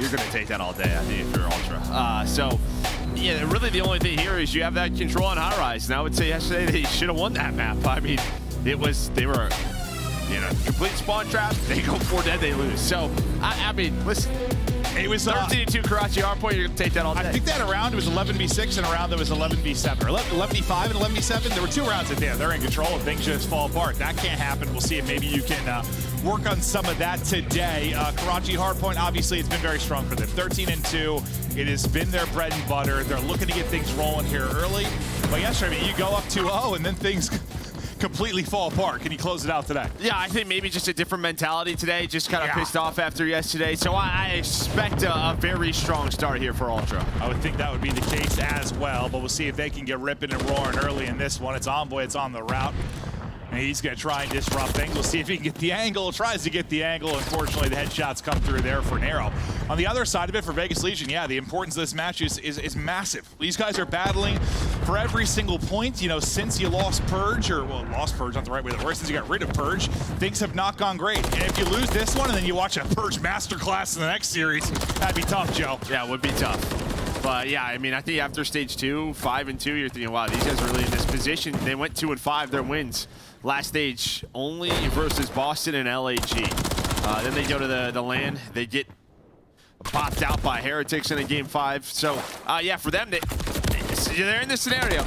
you're going to take that all day, I think, if you're Ultra. So, yeah, really the only thing here is you have that control on high rise. And I would say yesterday they should have won that map. I mean, they were, complete spawn trap. They go 4 dead, they lose. So, I mean, listen. It was 13-2 Karachi hardpoint. You're going to take that all day. I think that a round was 11v6 and a round that was 11v7. Or 11v5 and 11v7. There were 2 rounds at the end. They're in control and things just fall apart. That can't happen. We'll see if maybe you can work on some of that today. Karachi hardpoint, obviously, it's been very strong for them. 13-2. It has been their bread and butter. They're looking to get things rolling here early. But yesterday, I mean, you go up 2-0 and then things completely fall apart. Can you close it out today? Yeah, I think maybe just a different mentality today. Just kind of pissed off after yesterday. So I expect a very strong start here for Ultra. I would think that would be the case as well, but we'll see if they can get ripping and roaring early in this one. It's Envoy, it's on the route. And he's going to try and disrupt things. We'll see if he can get the angle. Tries to get the angle. Unfortunately, the headshots come through there for Nero. On the other side of it, for Vegas Legion, yeah, the importance of this match is massive. These guys are battling for every single point. You know, since you lost Purge, or, well, lost Purge, not the right way to word, since you got rid of Purge, things have not gone great. And if you lose this one and then you watch a Purge masterclass in the next series, that'd be tough, Joe. Yeah, it would be tough. But yeah, I mean, I think after stage 2, 5-2, you're thinking, wow, these guys are really in this position. They went 2-5, their wins. Last stage only versus Boston and LAG. Then they go to the LAN. They get popped out by Heretics in a game 5. So yeah, for them, they're in this scenario.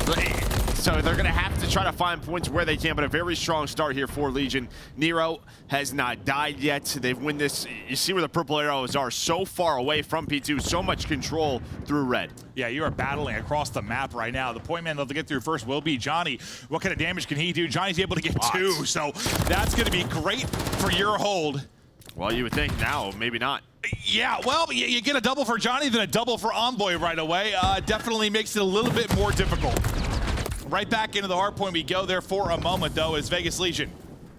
So they're going to have to try to find points where they can, but a very strong start here for Legion. Nero has not died yet. They've won this. You see where the purple arrows are, so far away from P2, so much control through red. Yeah, you are battling across the map right now. The point man they'll get through first will be Johnny. What kind of damage can he do? Johnny's able to get 2, so that's going to be great for your hold. Well, you would think now, maybe not. Yeah, well, you get a double for Johnny, then a double for Envoy right away. Definitely makes it a little bit more difficult. Right back into the hard point we go there for a moment, though, as Vegas Legion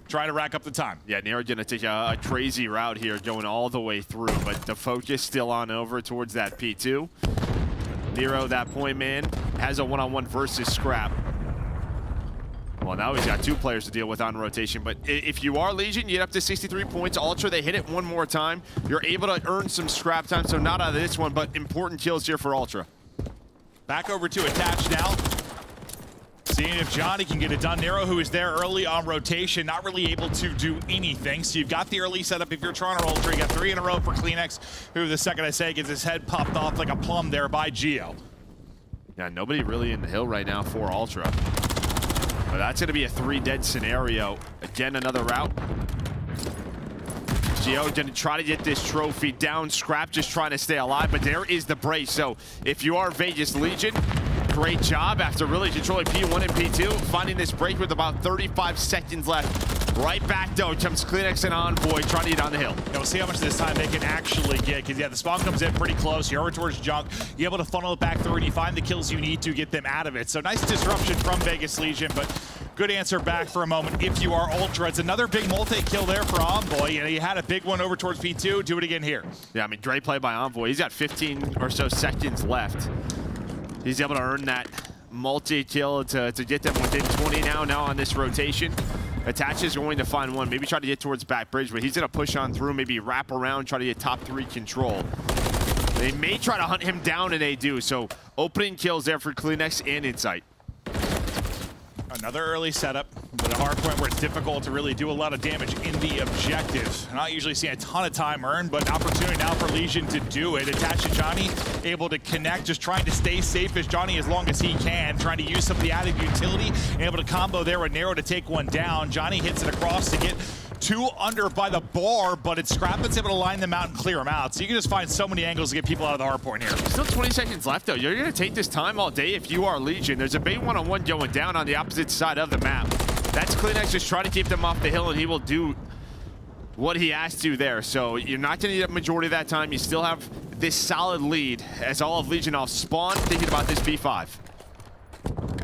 trying to rack up the time. Yeah, Nero going to take a crazy route here, going all the way through, but the focus still on over towards that P2. Nero, that point man, has a one-on-one versus Scrap. Well, now he's got 2 players to deal with on rotation, but if you are Legion, you get up to 63 points. Ultra, they hit it one more time. You're able to earn some scrap time, so not out of this one, but important kills here for Ultra. Back over to Attach now. Seeing if Johnny can get it done. Nero, who is there early on rotation, not really able to do anything. So you've got the early setup if you're Toronto Ultra. You got 3 in a row for Kleenex, who the second I say gets his head popped off like a plum there by Geo. Yeah, nobody really in the hill right now for Ultra. But that's going to be a 3 dead scenario. Again, another route. Geo going to try to get this trophy down. Scrap just trying to stay alive, but there is the brace. So if you are Vegas Legion, great job after really controlling P1 and P2, finding this break with about 35 seconds left. Right back though comes Kleenex and Envoy trying to get on the hill. Yeah, we'll see how much this time they can actually get, because yeah, the spawn comes in pretty close. You're over towards Junk. You're able to funnel it back through and you find the kills you need to get them out of it. So nice disruption from Vegas Legion, but good answer back for a moment if you are Ultra. It's another big multi-kill there for Envoy. You know, you had a big one over towards P2. Do it again here. Yeah, I mean, great play by Envoy. He's got 15 or so seconds left. He's able to earn that multi-kill to get them within 20 now on this rotation. Attach is going to find one, maybe try to get towards back bridge, but he's going to push on through, maybe wrap around, try to get top 3 control. They may try to hunt him down, and they do. So opening kills there for Kleenex and Insight. Another early setup with a hard point where it's difficult to really do a lot of damage in the objective. Not usually seeing a ton of time earned, but an opportunity now for Legion to do it. Attach to Johnny, able to connect, just trying to stay safe as Johnny as long as he can, trying to use some of the added utility, and able to combo there with Nero to take one down. Johnny hits it across to get 2 under by the bar, but it's Scrap that's able to line them out and clear them out. So you can just find so many angles to get people out of the hard point here. Still 20 seconds left, though. You're going to take this time all day if you are Legion. There's a big one-on-one going down on the opposite side of the map. That's Kleenex just trying to keep them off the hill, and he will do what he has to there. So you're not going to need a majority of that time. You still have this solid lead as all of Legion off spawn, thinking about this P5.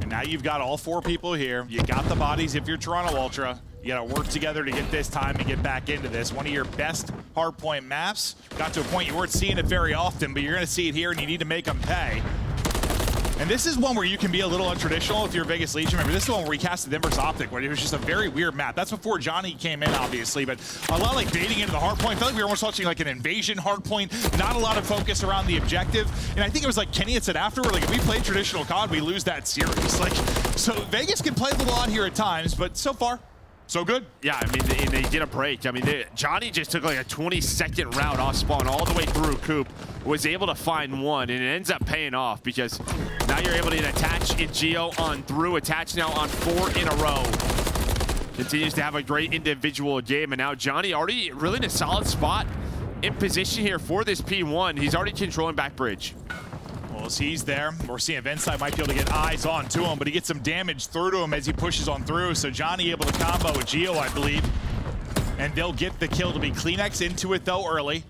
And now you've got all 4 people here. You got the bodies if you're Toronto Ultra. You got to work together to get this time and get back into this. One of your best hardpoint maps. Got to a point you weren't seeing it very often, but you're going to see it here, and you need to make them pay. And this is one where you can be a little untraditional if you're Vegas Legion. Remember, this is the one where we cast the Inverse Optic, where it was just a very weird map. That's before Johnny came in, obviously, but a lot like baiting into the hard point. I felt like we were almost watching like an invasion hard point, not a lot of focus around the objective. And I think it was like Kenny had said afterward, like if we play traditional COD, we lose that series. Like, so Vegas can play a little odd here at times, but so far, so good. Yeah, I mean, they get a break. I mean, Johnny just took like a 20-second route off spawn all the way through Coop, was able to find one, and it ends up paying off because now you're able to get attach in Geo on through, attach now on 4 in a row. Continues to have a great individual game, and now Johnny already really in a solid spot in position here for this P1. He's already controlling back bridge. Well, as he's there, we're seeing if Inside might be able to get eyes on to him, but he gets some damage through to him as he pushes on through. So Johnny able to combo with Geo, I believe. And they'll get the kill to be Kleenex into it, though, early.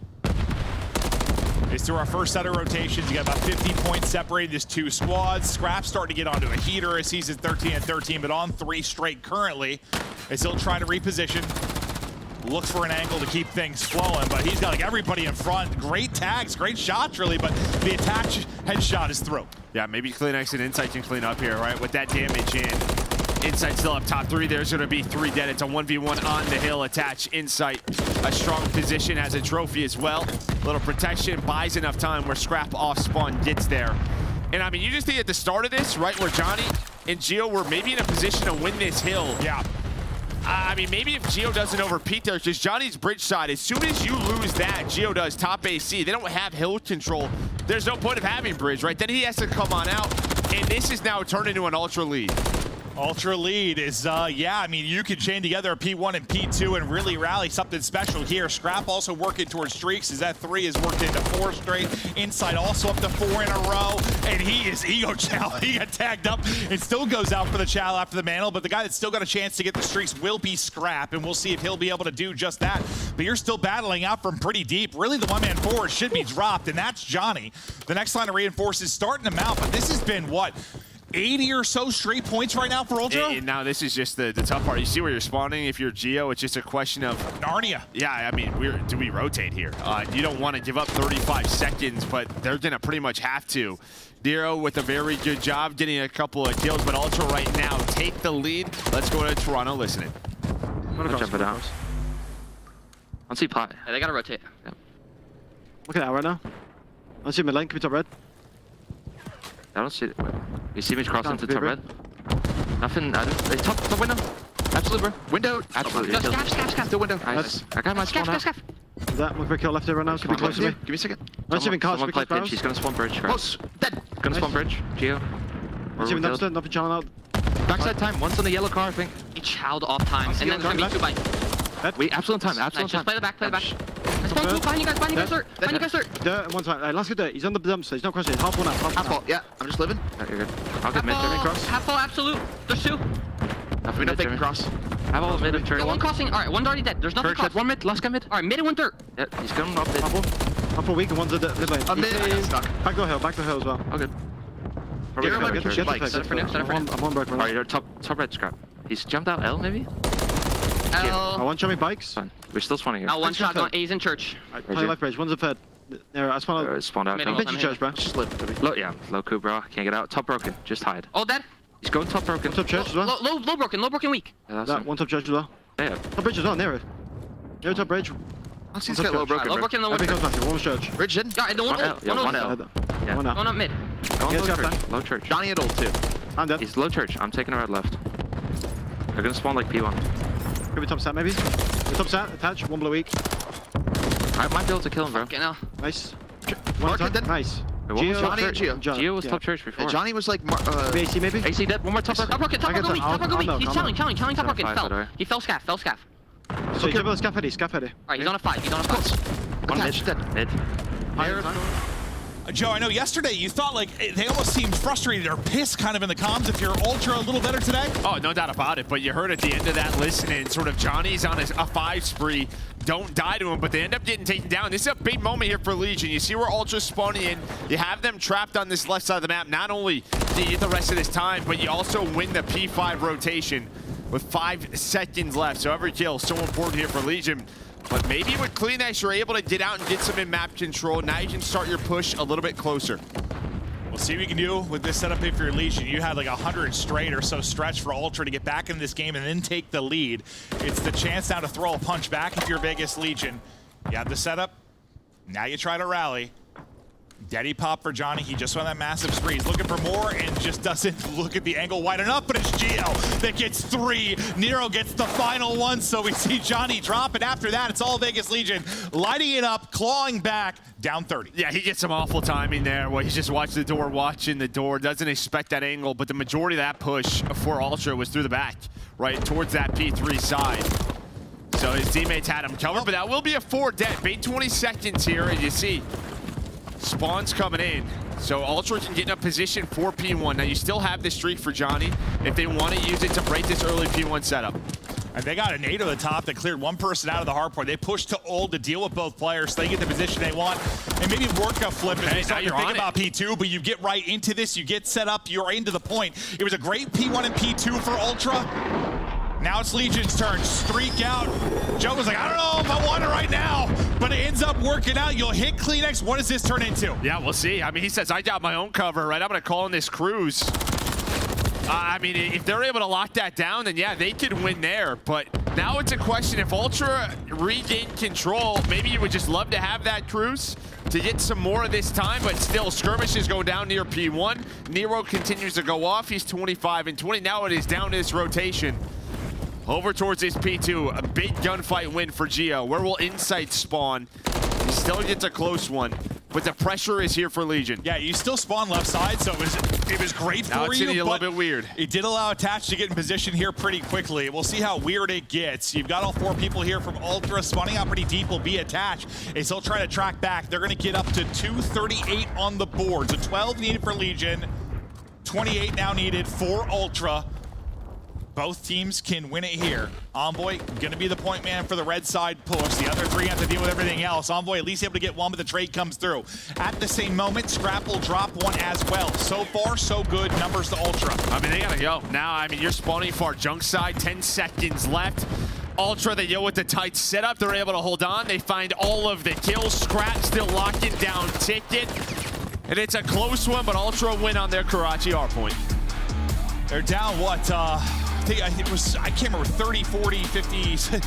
It's through our first set of rotations. You got about 50 points separated as 2 squads. Scrap's starting to get onto a heater as he's at 13 and 13, but on 3 straight currently. As he'll try to reposition. Looks for an angle to keep things flowing, but he's got like everybody in front. Great tags, great shots really, but the attach headshot is through. Yeah, maybe Kleenex and Insight can clean up here, right? With that damage in. Insight still up top 3. There's going to be 3 dead. It's a 1v1 on the hill. Attach Insight. A strong position as a trophy as well. Little protection buys enough time where Scrap off spawn gets there. And I mean, you just think at the start of this, right, where Johnny and Geo were maybe in a position to win this hill. Yeah. I mean, maybe if Geo doesn't overpeak there, just Johnny's bridge side, as soon as you lose that, Geo does top AC. They don't have hill control. There's no point of having bridge, right? Then he has to come on out, and this is now turned into an ultra lead. Ultra lead is, yeah, I mean, you could chain together a P1 and P2 and really rally something special here. Scrap also working towards streaks as that 3 is worked into 4 straight. Inside also up to 4 in a row, and he is ego chow. He got tagged up and still goes out for the chow after the mantle, but the guy that's still got a chance to get the streaks will be Scrap, and we'll see if he'll be able to do just that. But you're still battling out from pretty deep. Really, the one-man forward should be dropped, and that's Johnny. The next line of reinforces starting to mount, but this has been, what, 80 or so straight points right now for Ultra? And now this is just the tough part. You see where you're spawning. If you're Geo, it's just a question of Narnia. Yeah, I mean, do we rotate here? You don't want to give up 35 seconds, but they're going to pretty much have to. Nero with a very good job getting a couple of kills, but Ultra right now take the lead. Let's go to Toronto listening. I'm gonna jump it out. On C pot. Yeah, they gotta rotate. Yeah. Look at that right now. I see mid lane. Can we top red? I don't see it. You see me crossing to Down, top red? Nothing. I don't. Top window. Absolutely, bro. Window. Absolutely. Scaff. The window. Nice. I got my spawn out. Scaff. Is that one for kill left there right now? Can be close to me. Give me a second. Not even cards. Someone play pitch. He's gonna spawn bridge. Close. Dead. Gonna spawn bridge. Geo. Not even Napster. Not channel out. Backside time. One's on the yellow car, I think. He chowed off time, and then there's gonna be 2 bites. We absolute time. Absolute Nice, time. just play the back, Nice, behind you guys, sir. Dirt, one side. Last good dirt. He's on the dumpster. He's not crossing. Half one out. Half full, yeah, I'm just living. Yeah, you're good. I'll get mid turn cross. Half full, absolute. There's 2. We don't take cross. Have all mid and turn. Yeah, one crossing. All right, one's already dead. There's nothing cross. One mid. Last guy mid. All right, mid and 1 dirt. Yeah, he's coming up mid. Half a weak and one's a mid lane. I'm mid. I got stuck. Back to the hill as well. All good. I'm on break. Alright, top red scrap. He's jumped out L maybe? I want to show me bikes. Fine. We're still spawning here. L, one shot going. A's in church. Play left bridge. One's a fed. I spawned out. Spawned out. Middle. Pitch church, bro. Just live. Low, yeah. Low coup, bro. Can't get out. Top broken. Just hide. All dead. He's going top broken. Top church as well. Low broken weak. Yeah, That one top church as well. Yeah. Top bridge as well. Nero top bridge. He's got low broken. Low broken. Everything comes back to one church. Bridge in. Yeah, the one L. One L. Yeah. One Going up mid. Going low church. Low church. Johnny at ult too. I'm dead. He's low church. I'm taking a red left. They're gonna spawn like P1. Could be top sat maybe. The top sat. Attach. One blue weak. I might be able to kill him, bro. Okay, now. Nice. One top. Nice. Johnny and Geo. Geo was top church before. Johnny was like AC maybe. AC dead. One more top broken. Top broken weak. He's challenging top broken. Fell. He fell scaff. So he's over the scaff heady. Alright, he's on a 5. One mid. Joe, I know yesterday you thought like they almost seemed frustrated or pissed kind of in the comms if you're Ultra a little better today. Oh, no doubt about it. But you heard at the end of that listening, sort of Johnny's on a 5 spree. Don't die to him, but they end up getting taken down. This is a big moment here for Legion. You see where Ultra's spawning in. You have them trapped on this left side of the map. Not only do you get the rest of this time, but you also win the P5 rotation with 5 seconds left. So every kill is so important here for Legion. But maybe with Kleenex, you're able to get out and get some in-map control. Now you can start your push a little bit closer. We'll see what we can do with this setup here for your Legion. You had like 100 straight or so stretch for Ultra to get back into this game and then take the lead. It's the chance now to throw a punch back if you're Vegas Legion. You have the setup. Now you try to rally. Daddy pop for Johnny. He just won that massive spree. He's looking for more and just doesn't look at the angle wide enough, but it's Gio that gets 3. Nero gets the final one, so we see Johnny drop, and after that, it's all Vegas Legion lighting it up, clawing back, down 30. Yeah, he gets some awful timing there where he just watched the door, watching the door, doesn't expect that angle, but the majority of that push for Ultra was through the back, right, towards that P3 side. So his teammates had him covered, but that will be a 4 dead. Bait 20 seconds here, and you see Spawn's coming in. So Ultra can get in a position for P1. Now you still have this streak for Johnny if they want to use it to break this early P1 setup. And they got a nade on the top that cleared one person out of the hardpoint. They pushed to ult to deal with both players so they get the position they want. And maybe work a flip as we start to think about P2, but you get right into this, you get set up, you're into the point. It was a great P1 and P2 for Ultra. Now it's Legion's turn. Streak out. Joe was like, I don't know if I want it right now, but it ends up working out. You'll hit Kleenex. What does this turn into? Yeah, we'll see. I mean, he says, I got my own cover, right? I'm going to call in this cruise. I mean, if they're able to lock that down, then yeah, they could win there. But now it's a question, if Ultra regain control, maybe you would just love to have that cruise to get some more of this time, but still, skirmishes go down near P1. Nero continues to go off. He's 25 and 20. Now it is down to this rotation. Over towards this P2, a big gunfight win for Gio. Where will Insight spawn? He still gets a close one, but the pressure is here for Legion. Yeah, you still spawn left side, so it was great now for it's you, getting a little bit weird. It did allow Attach to get in position here pretty quickly. We'll see how weird it gets. You've got all 4 people here from Ultra spawning out pretty deep will be Attach. They still try to track back. They're going to get up to 238 on the board. So 12 needed for Legion, 28 now needed for Ultra. Both teams can win it here. Envoy gonna be the point man for the red side push. The other 3 have to deal with everything else. Envoy at least able to get one, but the trade comes through. At the same moment, Scrap will drop one as well. So far, so good. Numbers to Ultra. I mean, they gotta go. Now, I mean, you're spawning for junk side, 10 seconds left. Ultra, they deal with the tight setup. They're able to hold on. They find all of the kills. Scrap still locking down Ticket. And it's a close one, but Ultra win on their Karachi R point. They're down, what, I can't remember, 30, 40, 50, somewhere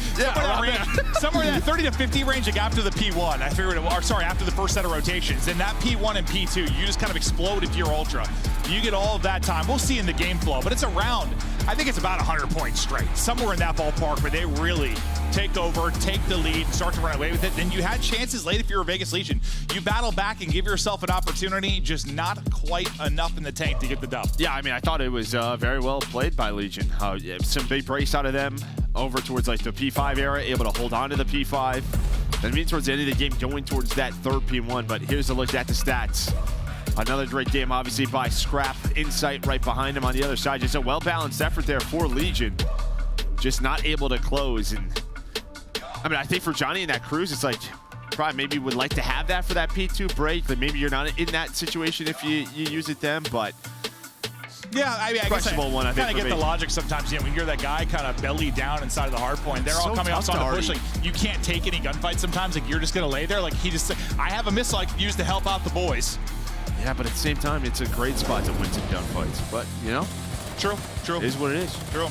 in that 30 to 50 range, like after the P1. I figured, or sorry, after the first set of rotations. Then that P1 and P2, you just kind of explode if you're Ultra. You get all of that time. We'll see in the game flow, but it's around, I think it's about 100 points straight. Somewhere in that ballpark where they really take over, take the lead, and start to run away with it. Then you had chances late if you're a Vegas Legion. You battle back and give yourself an opportunity, just not quite enough in the tank to get the dub. Yeah, I mean, I thought it was very well played by Legion. Some big breaks out of them over towards like the P5 era, able to hold on to the P5. That means towards the end of the game, going towards that 3rd P1. But here's a look at the stats. Another great game, obviously, by Scrap. Insight right behind him on the other side. Just a well-balanced effort there for Legion. Just not able to close. And I mean, I think for Johnny in that cruise, it's like, probably maybe would like to have that for that P2 break. But maybe you're not in that situation if you use it then. But yeah, I guess I one, I kind of get the logic sometimes. You know, when you're that guy kind of belly down inside of the hard point, they're all coming off on the push. Like, you can't take any gunfights sometimes. Like, you're just going to lay there. Like, he just, I have a missile I can use to help out the boys. Yeah, but at the same time, it's a great spot to win some gunfights. But, you know, true. It is what it is. True.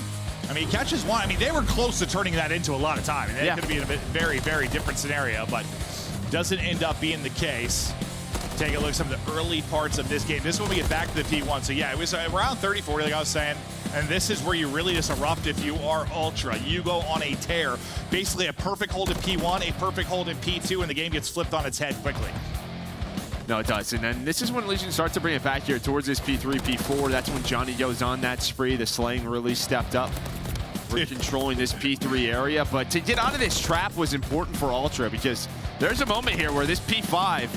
I mean, he catches one. I mean, they were close to turning that into a lot of time. And that could be in a very, very different scenario, but doesn't end up being the case. Take a look at some of the early parts of this game. This is when we get back to the P1. So yeah, it was around 30, 40, like I was saying. And this is where you really just erupt if you are Ultra. You go on a tear. Basically a perfect hold in P1, a perfect hold in P2, and the game gets flipped on its head quickly. No, it does. And then this is when Legion starts to bring it back here towards this P3, P4. That's when Johnny goes on that spree. The slaying really stepped up. We're controlling this P3 area. But to get out of this trap was important for Ultra, because there's a moment here where this P5,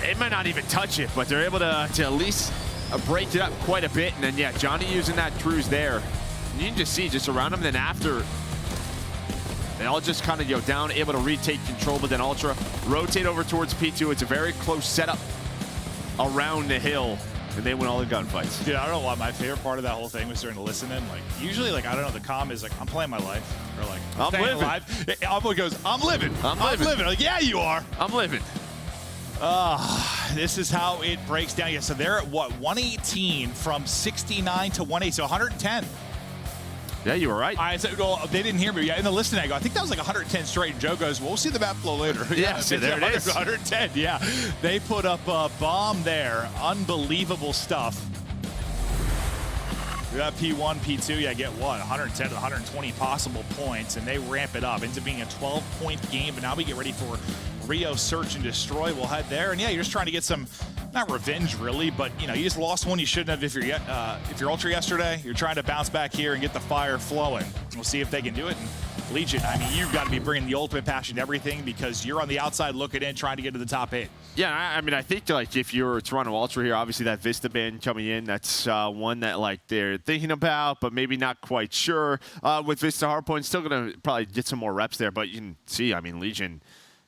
it might not even touch it, but they're able to at least break it up quite a bit. And then, yeah, Johnny using that cruise there. And you can just see just around him, then after, they all just kind of go down, able to retake control, but then Ultra rotate over towards P2. It's a very close setup around the hill, and they win all the gunfights. Dude, I don't know why my favorite part of that whole thing was during the listening. Like, usually, like, I don't know, the comm is like, I'm playing my life, or like, I'm staying alive. Envoy goes, I'm living. I'm living. Like, yeah, you are. I'm living. This is how it breaks down. Yeah, so they're at what, 118 from 69 to 180, so 110. Yeah, you were right. I said, well, they didn't hear me. Yeah, in the listening, I go, I think that was like 110 straight. And Joe goes, well, we'll see the map flow later. Yeah, so there it is. 110, yeah. They put up a bomb there. Unbelievable stuff. We got P1, P2, yeah, get what? 110 to 120 possible points, and they ramp it up. Ends up being a 12-point game, but now we get ready for Rio Search and Destroy. We'll head there, and yeah, you're just trying to get some, not revenge really, but you know, you just lost one you shouldn't have if you're Ultra yesterday. You're trying to bounce back here and get the fire flowing. We'll see if they can do it. And Legion, I mean, you've got to be bringing the ultimate passion to everything because you're on the outside looking in, trying to get to the top 8. Yeah, I mean, I think like if you're Toronto Ultra here, obviously that Vista ban coming in, that's one that like they're thinking about, but maybe not quite sure. With Vista Hardpoint, still going to probably get some more reps there, but you can see, I mean, Legion,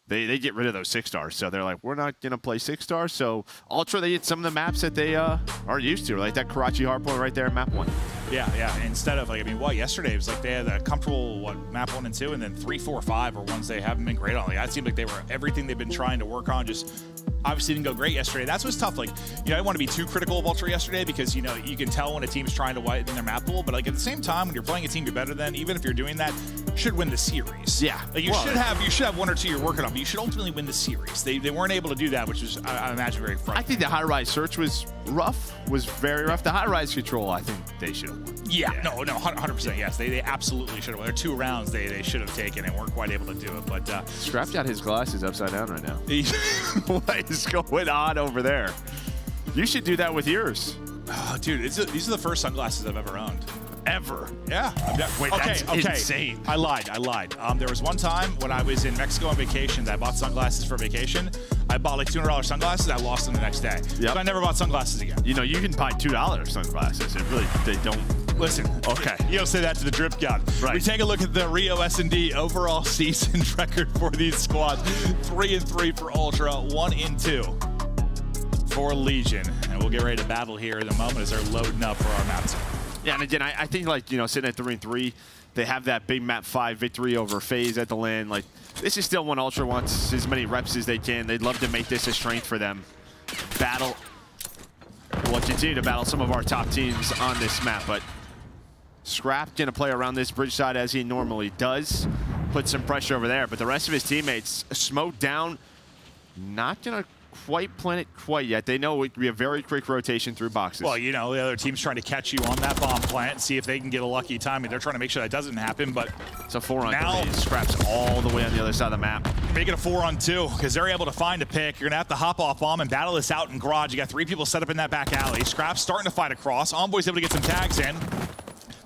they get rid of those 6-stars, so they're like, we're not going to play 6-stars. So Ultra, they get some of the maps that they are used to, like that Karachi Hardpoint right there in map 1. Yeah. Instead of like, I mean, what yesterday it was like they had a comfortable map 1 and 2, and then 3, 4, 5 are ones they haven't been great on. Like that seemed like they were everything they've been trying to work on. Just obviously didn't go great yesterday. That's what's tough. Like, you know, I don't want to be too critical of Ultra yesterday because you know you can tell when a team's trying to widen their map pool, but like at the same time, when you're playing a team you're better than, even if you're doing that, should win the series. Yeah, like you should have 1 or 2 you're working on, but you should ultimately win the series. They weren't able to do that, which is I imagine very frustrating. I think the high-rise search was rough, was very rough. The high-rise control, I think they should have won. Yeah, no, 100% yes. They absolutely should have won. There are 2 rounds they should have taken and weren't quite able to do it. But Scrap's got his glasses upside down right now. What is going on over there? You should do that with yours. Oh, dude, these are the first sunglasses I've ever owned. Ever. Yeah. Wait, that's insane. I lied. There was one time when I was in Mexico on vacation that I bought sunglasses for vacation. I bought like $200 sunglasses. I lost them the next day. Yep. So I never bought sunglasses again. You know, you can buy $2 sunglasses. It really, they don't. Listen, okay. You don't say that to the drip god. Right. We take a look at the Rio S&D overall season record for these squads. 3-3 for Ultra, 1-2 for Legion. And we'll get ready to battle here in a moment as they're loading up for our map 2. Yeah, and again, I think like, you know, sitting at 3-3, they have that big map 5 victory over FaZe at the LAN. Like, this is still when Ultra wants as many reps as they can. They'd love to make this a strength for them. Battle. We'll continue to battle some of our top teams on this map, but Scrap gonna play around this bridge side as he normally does. Put some pressure over there, but the rest of his teammates smoke down. Not gonna quite plant it quite yet. They know it could be a very quick rotation through boxes. Well, you know, the other team's trying to catch you on that bomb plant and see if they can get a lucky timing. They're trying to make sure that doesn't happen, but it's a 4-on-2. Scrap's all the way on the other side of the map. Make it a 4-on-2 because they're able to find a pick. You're gonna have to hop off bomb and battle this out in garage. You got 3 people set up in that back alley. Scrap's starting to fight across. Envoy's able to get some tags in.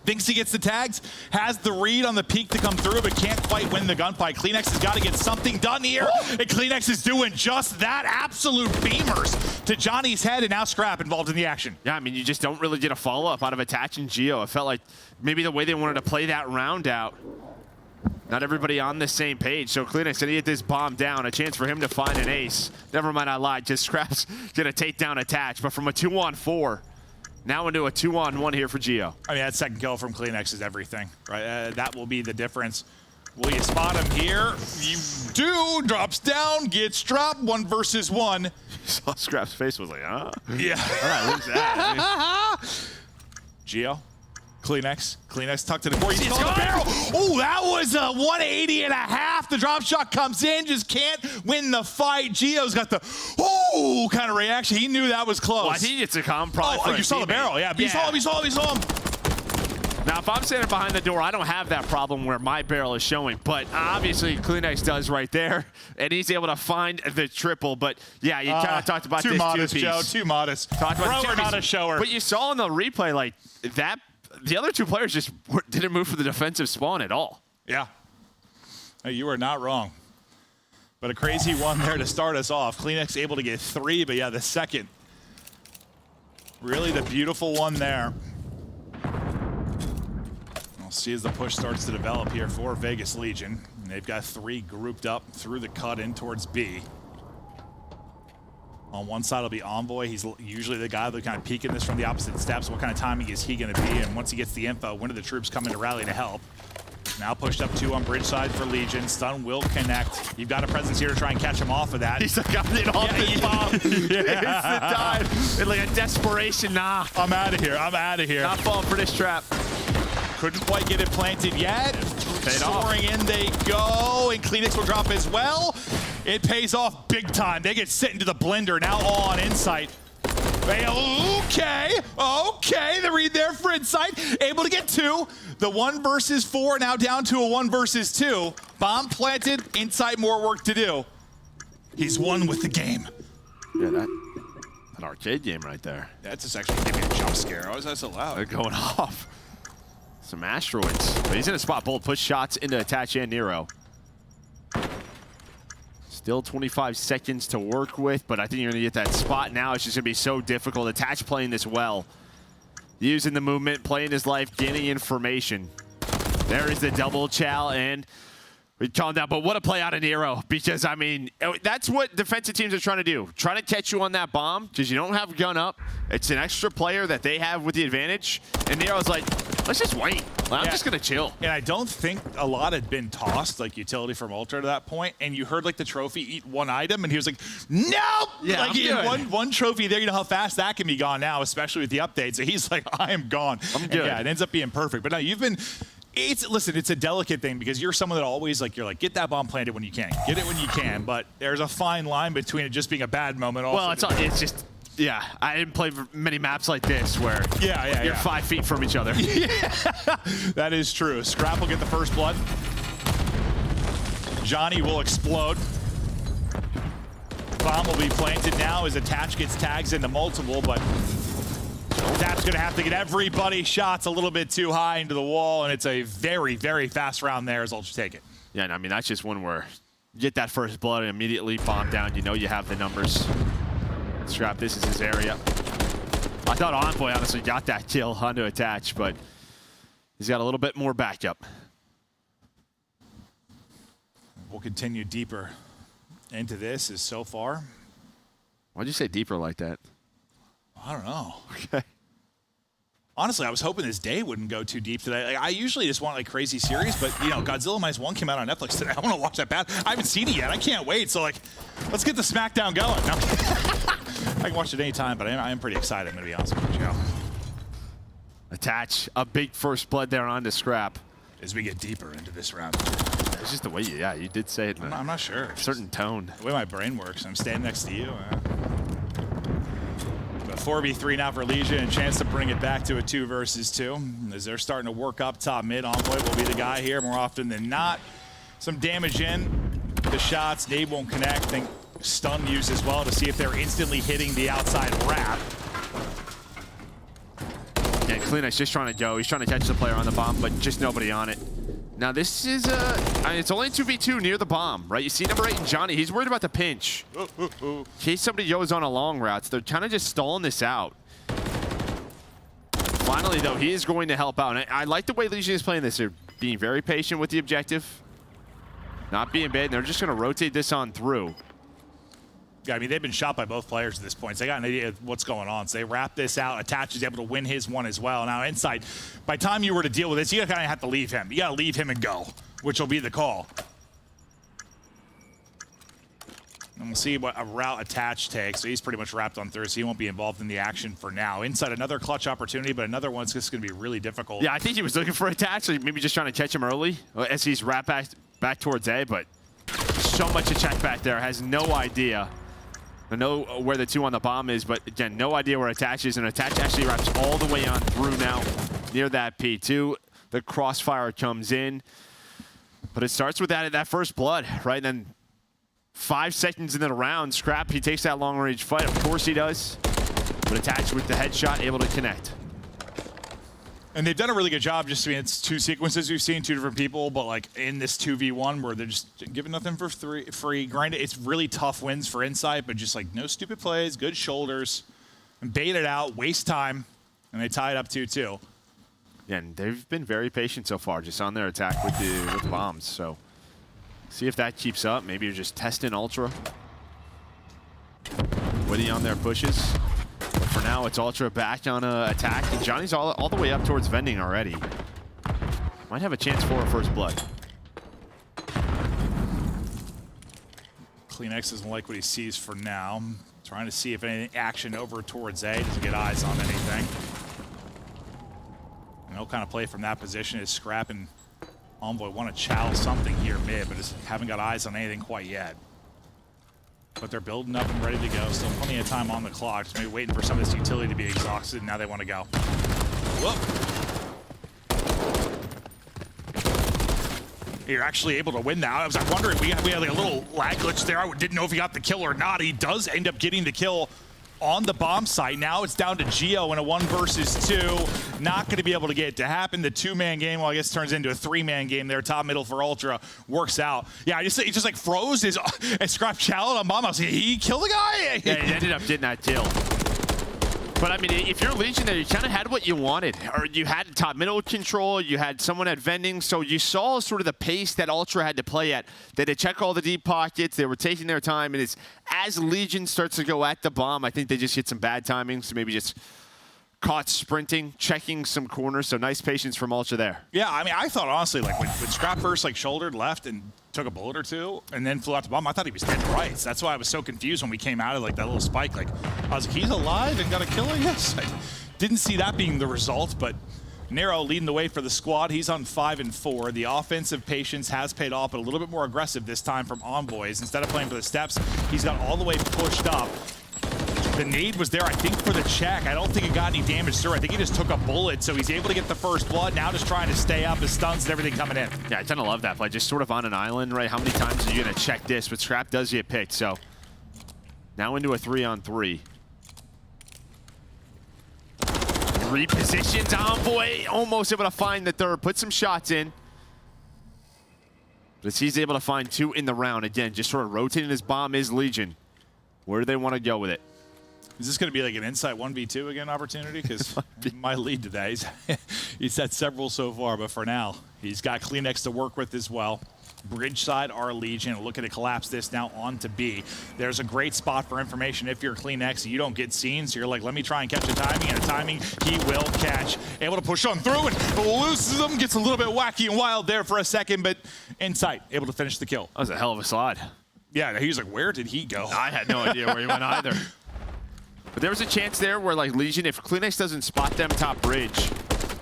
Thinks he gets the tags, has the read on the peak to come through, but can't quite win the gunfight. Kleenex has got to get something done here, and Kleenex is doing just that. Absolute beamers to Johnny's head, and now Scrap involved in the action. Yeah, I mean, you just don't really get a follow-up out of Attach and Geo. It felt like maybe the way they wanted to play that round out, not everybody on the same page. So Kleenex gonna get this bomb down, a chance for him to find an ace. Never mind, I lied. Just Scrap's gonna take down Attach, but from a 2-on-4, now into a 2-on-1 here for Geo. I mean, that second kill from Kleenex is everything, right? That will be the difference. Will you spot him here? You do. Drops down, gets dropped. 1 versus 1. You saw Scrap's face was like, huh? Yeah. All right, who's that? Geo. Kleenex tucked in the corner. He's on the barrel. Oh, that was a 180 and a half. The drop shot comes in, just can't win the fight. Geo's got the kind of reaction. He knew that was close. Well, I think it's a calm probably. You saw the barrel, yeah. You saw him. Now, if I'm standing behind the door, I don't have that problem where my barrel is showing, but obviously Kleenex does right there, and he's able to find the triple. But yeah, you kind of talked about too this modest, two-piece. Joe. Too modest. Talked about Thrower, not a shower. But you saw in the replay, like that. The other 2 players just didn't move for the defensive spawn at all. Yeah. You are not wrong. But a crazy one there to start us off. Kleenex able to get 3, but yeah, the second. Really the beautiful one there. We'll see as the push starts to develop here for Vegas Legion. And they've got 3 grouped up through the cut in towards B. On one side will be Envoy. He's usually the guy that kind of peeking this from the opposite steps. What kind of timing is he going to be? And once he gets the info, when do the troops come in to rally to help? Now pushed up 2 on bridge side for Legion. Stun will connect. You've got a presence here to try and catch him off of that. He's like, I'm in off this bomb. It's the time. In like a desperation, nah. I'm out of here. I'm out of here. Not falling for this trap. Couldn't quite get it planted yet. Paid off. Soaring in they go, and Kleenex will drop as well. It pays off big time. They get sent into the blender. Now all on Insight. Okay, the read there for Insight. Able to get 2. The 1 versus 4 now down to a 1 versus 2. Bomb planted, Insight more work to do. He's won with the game. Yeah, that an arcade game right there. That's just actually giving me a jump scare. Why is that so loud? They're going off. Some asteroids. But he's in a spot. Bolt push shots into Attach and Nero. Still 25 seconds to work with, but I think you're going to get that spot now. It's just going to be so difficult. Attach playing this well. Using the movement, playing his life, gaining information. There is the double chow, and we calm down. But what a play out of Nero, because, I mean, that's what defensive teams are trying to do. Trying to catch you on that bomb, because you don't have a gun up. It's an extra player that they have with the advantage. And Nero's like, let's just wait. I'm just going to chill. And I don't think a lot had been tossed, like utility from Ultra to that point. And you heard like the trophy eat 1 item, and he was like, nope! Yeah, like he had one trophy there. You know how fast that can be gone now, especially with the update. So he's like, I am gone. I'm good. And yeah, it ends up being perfect. But no, you've been... Listen, it's a delicate thing because you're someone that always, like, you're like, get that bomb planted when you can. Get it when you can. But there's a fine line between it just being a bad moment. Also Well, it's just... Yeah, I didn't play many maps like this where you're 5 feet from each other. That is true. Scrap will get the first blood. Johnny will explode. Bomb will be planted now as Attach gets tags into multiple, but Attach going to have to get everybody shots a little bit too high into the wall, and it's a very, very fast round there as Ultra take it. Yeah, and I mean, that's just one where you get that first blood and immediately bomb down. You know you have the numbers. Scrap, this is his area. I thought Envoy honestly got that kill onto Attach, but he's got a little bit more backup. We'll continue deeper into this as so far. Why'd you say deeper like that? I don't know. Okay. Honestly, I was hoping this day wouldn't go too deep today. Like, I usually just want like crazy series, but you know, Godzilla Minus One came out on Netflix today. I want to watch that bad. I haven't seen it yet. I can't wait. So like, let's get the SmackDown going. No. I can watch it anytime, but I am pretty excited. I'm gonna be honest with you. Attach a big first blood there onto Scrap. As we get deeper into this round. It's just the way you did say it in I'm not sure. a certain tone. The way my brain works. I'm standing next to you. But 4v3 now for Legion, and a chance to bring it back to a 2 versus 2. As they're starting to work up top mid, Envoy will be the guy here more often than not. Some damage in. The shots, Nade won't connect. Think stun used as well to see if they're instantly hitting the outside wrap. Yeah, Kleenex just trying to go. He's trying to catch the player on the bomb, but just nobody on it. Now this is I mean, it's only 2v2 near the bomb, right? You see number 8 and Johnny. He's worried about the pinch. In case somebody goes on a long route, so they're kind of just stalling this out. Finally, though, he is going to help out. And I like the way Legion is playing this. They're being very patient with the objective, not being bad, and they're just going to rotate this on through. Yeah, I mean, they've been shot by both players at this point, so they got an idea of what's going on. So they wrap this out. Attach is able to win his one as well. Now, Inside, by the time you were to deal with this, you kind of have to leave him. You got to leave him and go, which will be the call. And we'll see what a route Attach takes. So he's pretty much wrapped on through, so he won't be involved in the action for now. Inside, another clutch opportunity, but another one's just going to be really difficult. Yeah, I think he was looking for Attach, so maybe just trying to catch him early as he's wrapped back towards A, but so much to check back there. Has no idea. I know where the 2 on the bomb is, but again, no idea where Attach is, and Attach actually wraps all the way on through now near that P2. The crossfire comes in, but it starts with that first blood, right? And then 5 seconds into the round, Scrap, he takes that long-range fight. Of course he does, but Attach with the headshot, able to connect. And they've done a really good job. Just, I mean, it's 2 sequences we've seen, 2 different people, but like in this 2v1 where they're just giving nothing for free. Grind it. It's really tough wins for Insight, but just like no stupid plays, good shoulders, and bait it out, waste time, and they tie it up 2-2. Yeah, and they've been very patient so far, just on their attack with the bombs. So see if that keeps up. Maybe you're just testing Ultra. Witty on their pushes. But for now, it's Ultra back on attack, and Johnny's all the way up towards vending already. Might have a chance for a first blood. Kleenex doesn't like what he sees for now. Trying to see if any action over towards A. Doesn't get eyes on anything. And he'll kind of play from that position as Scrap and Envoy want to chow something here mid, but just haven't got eyes on anything quite yet. But they're building up and ready to go. Still plenty of time on the clock. Just maybe waiting for some of this utility to be exhausted, and now they want to go. Whoop. You're actually able to win that. I was wondering, we had like a little lag glitch there. I didn't know if he got the kill or not. He does end up getting the kill on the bomb site. Now it's down to Geo in a 1 versus 2. Not going to be able to get it to happen. The 2-man game, well, I guess turns into a 3-man game there. Top middle for Ultra works out. Yeah, he just like froze his and Scrap challenge on bomb. I was like, he killed the guy. Yeah, he ended up getting that kill. But I mean, if you're Legion there, you kind of had what you wanted. Or you had top middle control, you had someone at vending, so you saw sort of the pace that Ultra had to play at. They had to check all the deep pockets, they were taking their time, and it's as Legion starts to go at the bomb, I think they just hit some bad timing, so maybe just caught sprinting, checking some corners, so nice patience from Ultra there. Yeah, I mean, I thought honestly, like when Scrap first like shouldered left and took a bullet or two and then flew out the bomb, I thought he was dead right. So that's why I was so confused when we came out of like that little spike. Like, I was like, he's alive and got a kill, I guess. I didn't see that being the result, but Nero leading the way for the squad. He's on 5 and 4. The offensive patience has paid off, but a little bit more aggressive this time from Envoys. Instead of playing for the steps, he's got all the way pushed up. The nade was there, I think, for the check. I don't think it got any damage through. I think he just took a bullet, so he's able to get the first blood. Now just trying to stay up, his stuns and everything coming in. Yeah, I tend to love that play. Just sort of on an island, right? How many times are you going to check this? But Scrap does get picked, so now into a 3-on-3. Repositions Envoy, almost able to find the third, put some shots in. But he's able to find 2 in the round. Again, just sort of rotating his bomb is Legion. Where do they want to go with it? Is this going to be like an Insight 1v2 again opportunity? Because it might lead to that. He's had several so far, but for now, he's got Kleenex to work with as well. Bridge side, our Legion looking to collapse this now onto B. There's a great spot for information if you're Kleenex. You don't get seen, so you're like, let me try and catch a timing, and a timing he will catch. Able to push on through and loses him. Gets a little bit wacky and wild there for a second, but Insight able to finish the kill. That was a hell of a slide. Yeah, he was like, where did he go? I had no idea where he went either. But there was a chance there where, like, Legion, if Kleenex doesn't spot them top bridge,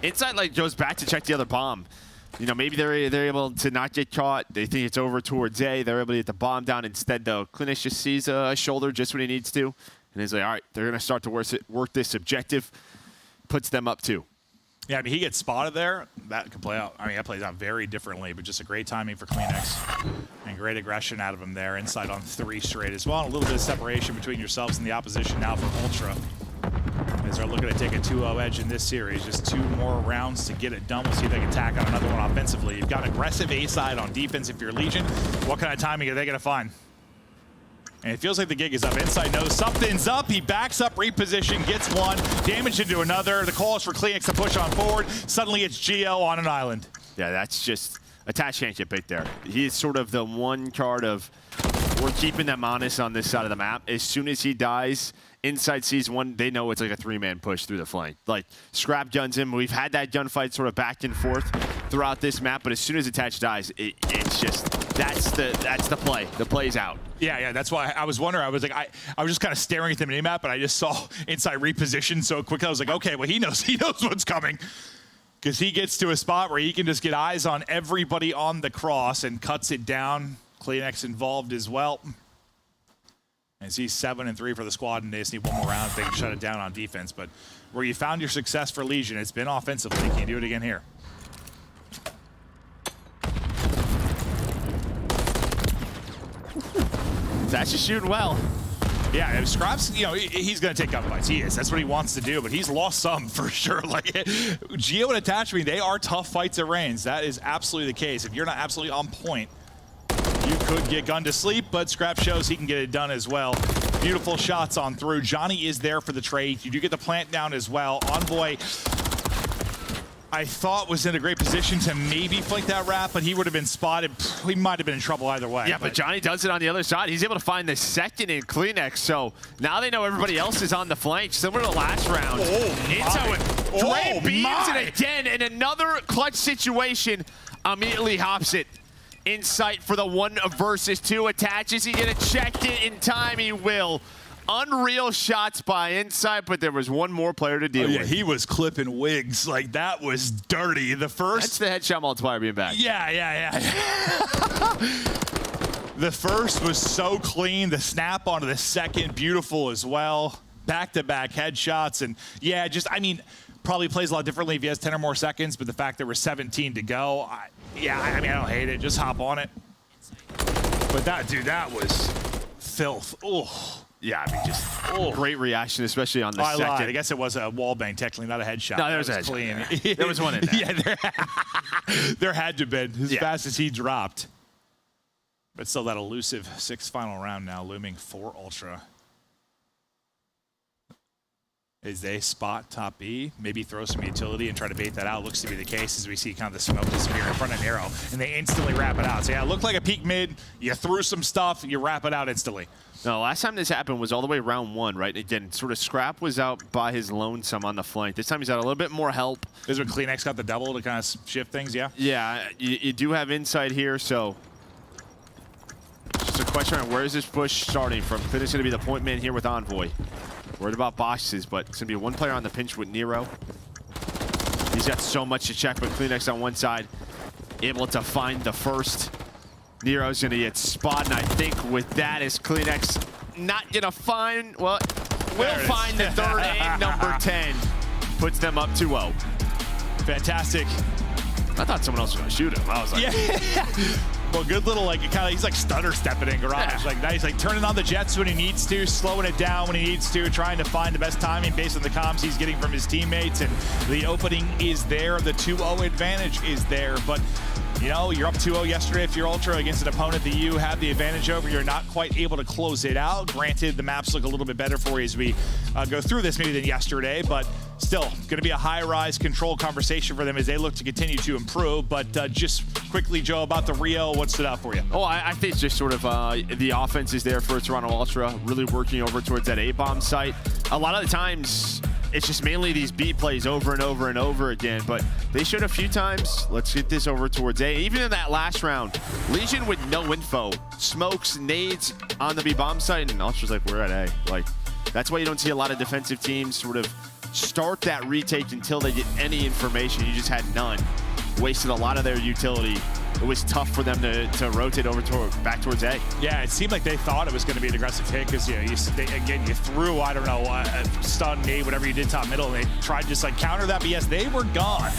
Insight, like, goes back to check the other bomb. You know, maybe they're able to not get caught. They think it's over towards A. They're able to get the bomb down instead, though. Kleenex just sees a shoulder just when he needs to. And he's like, all right, they're going to start to work this objective. Puts them up 2. Yeah, I mean, he gets spotted there. That could play out. I mean, that plays out very differently, but just a great timing for Kleenex. And great aggression out of him there. Insight on 3 straight as well. And a little bit of separation between yourselves and the opposition now for Ultra. As they're looking to take a 2-0 edge in this series. Just 2 more rounds to get it done. We'll see if they can tack on another one offensively. You've got an aggressive A side on defense if you're Legion. What kind of timing are they going to find? And it feels like the gig is up. Insight knows something's up. He backs up, reposition, gets 1, damage into another. The call is for Kleenex to push on forward. Suddenly it's Geo on an island. Yeah, that's just attached can't get picked there. He is sort of the one card of we're keeping them honest on this side of the map. As soon as he dies, Insight sees 1, they know it's like a 3-man push through the flank. Like, Scrap guns him. We've had that gunfight sort of back and forth throughout this map, but as soon as Attach dies, it's just, that's the play. The play's out. Yeah, that's why I was wondering. I was like, I was just kind of staring at the minimap, but I just saw Insight reposition so quick. I was like, okay, well, he knows what's coming. Because he gets to a spot where he can just get eyes on everybody on the cross and cuts it down. Kleenex involved as well. As he's 7 and 3 for the squad, and they just need 1 more round if they can shut it down on defense. But where you found your success for Legion, it's been offensively. Can you do it again here? That's just shooting well. Yeah, if Scraps, you know, he's going to take gunfights. He is. That's what he wants to do, but he's lost some for sure. Like, Geo and Attach, they are tough fights at range. That is absolutely the case. If you're not absolutely on point, you could get gunned to sleep, but Scrap shows he can get it done as well. Beautiful shots on through. Johnny is there for the trade. You do get the plant down as well. Envoy, I thought was in a great position to maybe flank that wrap, but he would have been spotted. He might have been in trouble either way. Yeah, but Johnny does it on the other side. He's able to find the second in Kleenex, so now they know everybody else is on the flank, similar to last round. Inside with Dre beams it again, and another clutch situation immediately hops it. Insight for the 1 versus 2. Attaches, he gonna check it in time, he will. Unreal shots by Insight, but there was one more player to deal with. He was clipping wigs. Like, that was dirty. The first... That's the headshot multiplier being back. Yeah. The first was so clean. The snap onto the second, beautiful as well. Back-to-back headshots. And, yeah, just, I mean, probably plays a lot differently if he has 10 or more seconds, but the fact there were 17 to go, I don't hate it. Just hop on it. But that, dude, that was filth. Oh. Yeah, I mean, just great reaction, especially on the second. I lied. I guess it was a wall bang, technically, not a headshot. No, there was a headshot. Clean. There was one in there. Yeah, there had to have been, as fast as he dropped. But still that elusive 6th final round now looming for Ultra. As they spot top B, maybe throw some utility and try to bait that out. Looks to be the case as we see kind of the smoke disappear in front of Nero, and they instantly wrap it out. So yeah, it looked like a peak mid. You threw some stuff, you wrap it out instantly. No, last time this happened was all the way round 1, right? Again, sort of Scrap was out by his lonesome on the flank. This time he's got a little bit more help. This is when Kleenex got the double to kind of shift things, yeah? Yeah, you do have Insight here, so just a question on where is this push starting from? Kleenex is going to be the point man here with Envoy. Worried about boxes, but it's going to be one player on the pinch with Nero. He's got so much to check, but Kleenex on one side, able to find the first. Nero's going to get spot, and I think with that is Kleenex not going to find, well, will find the third and number 10. Puts them up 2-0. Fantastic. I thought someone else was going to shoot him. I was like, yeah. Well, good little, like, he's like stutter stepping in garage. Yeah. Like, nice, like turning on the jets when he needs to, slowing it down when he needs to, trying to find the best timing based on the comms he's getting from his teammates. And the opening is there. The 2-0 advantage is there. But, you know, you're up 2-0 yesterday if you're Ultra against an opponent that you have the advantage over. You're not quite able to close it out. Granted, the maps look a little bit better for you as we go through this maybe than yesterday, but still going to be a high-rise control conversation for them as they look to continue to improve. But just quickly, Joe, about the Rio, what stood out for you? Oh, I think it's just sort of the offense is there for Toronto Ultra, really working over towards that A-bomb site. A lot of the times, it's just mainly these beat plays over and over and over again, but they showed a few times. Let's get this over towards A. Even in that last round, Legion with no info, smokes, nades on the B-bomb site, and Ultra's like, we're at A. Like, that's why you don't see a lot of defensive teams sort of start that retake until they get any information. You just had none. Wasted a lot of their utility. It was tough for them to rotate over back towards A. Yeah, it seemed like they thought it was going to be an aggressive hit because, you know, you threw, I don't know, a stun, nade, whatever you did top middle, and they tried to just like counter that, but yes, they were gone.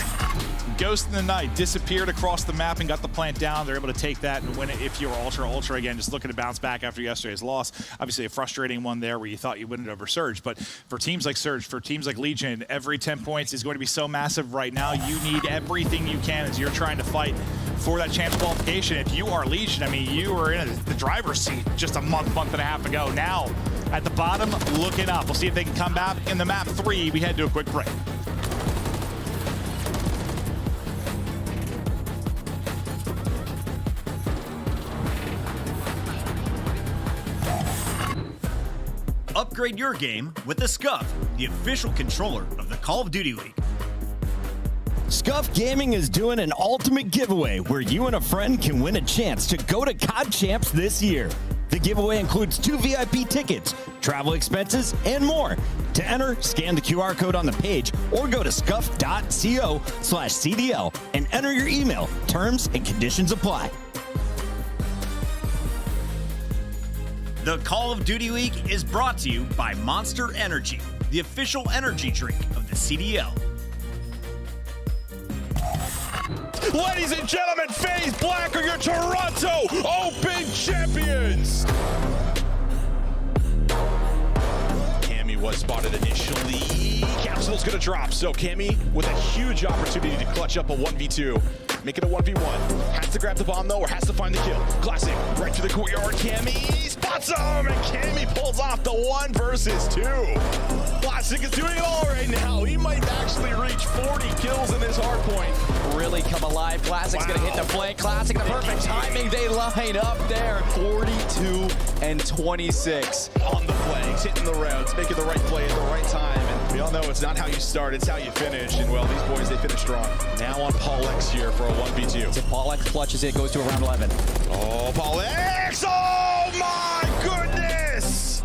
Ghost in the night, disappeared across the map and got the plant down. They're able to take that and win it if you're Ultra again, just looking to bounce back after yesterday's loss. Obviously a frustrating one there where you thought you win it over Surge, but for teams like Surge, for teams like Legion, every 10 points is going to be so massive right now. You need everything you can as you're trying to fight for that chance qualification. If you are Legion, I mean, you were in the driver's seat just a month and a half ago. Now, at the bottom, looking up. We'll see if they can come back in the map 3. We head to a quick break. Upgrade your game with the Scuff, the official controller of the Call of Duty League. Scuff Gaming is doing an ultimate giveaway where you and a friend can win a chance to go to COD Champs this year. The giveaway includes 2 VIP tickets, travel expenses, and more. To enter, scan the QR code on the page or go to scuff.co/CDL and enter your email. Terms and conditions apply. The Call of Duty League is brought to you by Monster Energy, the official energy drink of the CDL. Ladies and gentlemen, FaZe Black are your Toronto Open champions! Cammy was spotted initially. Capsule's gonna drop, so Cammy with a huge opportunity to clutch up a 1v2. Make it a 1v1. Has to grab the bomb though, or has to find the kill. Classic, right to the courtyard, Cammy. Spot awesome! And Cammy pulls off the 1 versus 2. Classic is doing it all right now. He might actually reach 40 kills in this hard point. Really come alive. Classic's gonna hit the flank. Classic, the perfect timing. They line up there. 42 and 26. On the flanks, hitting the routes, making the right play at the right time. And we all know it's not how you start, it's how you finish. And well, these boys, they finish strong. Now on Paul X here for a 1v2. If Paul X clutches it, goes to around 11. Oh, Paul X! Oh my goodness!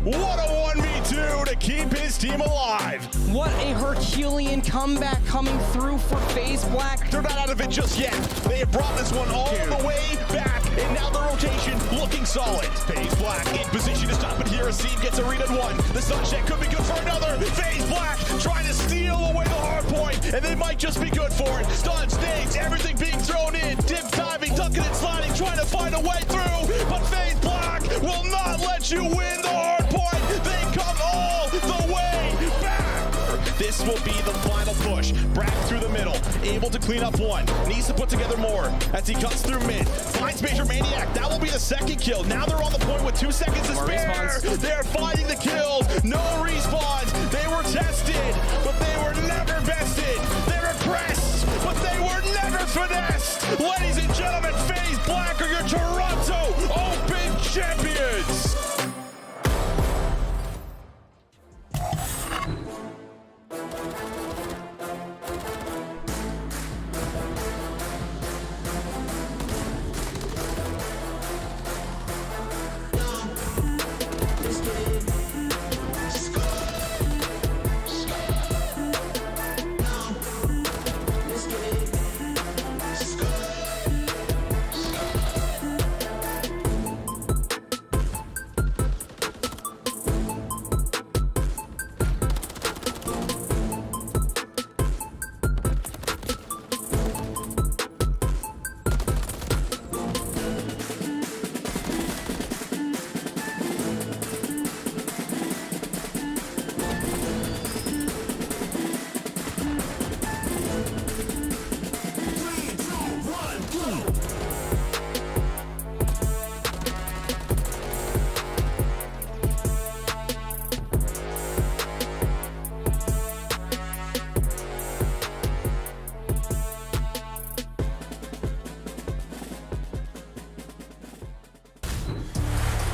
What a 1v2 to keep his team alive. What a Herculean comeback coming through for FaZe Black. They're not out of it just yet. They have brought this one all the way back, and now the rotation looking solid. FaZe Black in position to stop it here. Asim gets a read at 1. The sunset could be good for another. FaZe Black trying to steal away the hard point, and they might just be good for it. Stuns, nades, everything being thrown in. Dip diving, ducking and sliding, trying to find a way through. But FaZe Black will not let you win the hard point. They come all the way back. This will be the final push. Brack through the middle, able to clean up 1. Needs to put together more as he cuts through mid. Finds Major Maniac. That will be the 2nd kill. Now they're on the point with 2 seconds to spare. They're finding the kills. No respawns. They were tested, but they were never bested. They're impressed, but they were never finessed. Ladies and gentlemen, FaZe Black are your Toronto Open champions.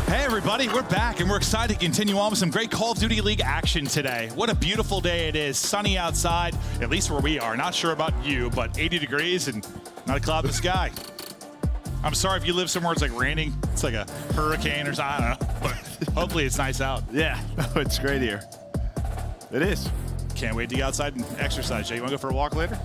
Hey everybody, we're back and we're excited to continue on with some great Call of Duty League action today. What a beautiful day it is. Sunny outside, at least where we are. Not sure about you, but 80 degrees and not a cloud in the sky. I'm sorry if you live somewhere it's like raining. It's like a hurricane or something. I don't know. But hopefully it's nice out. Yeah, it's great here. It is. Can't wait to get outside and exercise. Jay, you want to go for a walk later?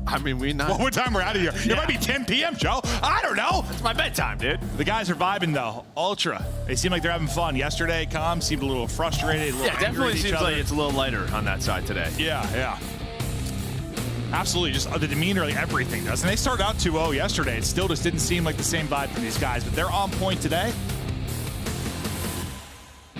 I mean, Well, what time we're out of here? It might be 10 p.m., Joe. I don't know. It's my bedtime, dude. The guys are vibing, though. Ultra. They seem like they're having fun. Yesterday, Calm seemed a little frustrated, a little angry definitely at each seems other. like it's a little lighter on that side today. Yeah. Absolutely. Just the demeanor, like everything does. And they started out 2-0 yesterday. It still just didn't seem like the same vibe for these guys, but they're on point today.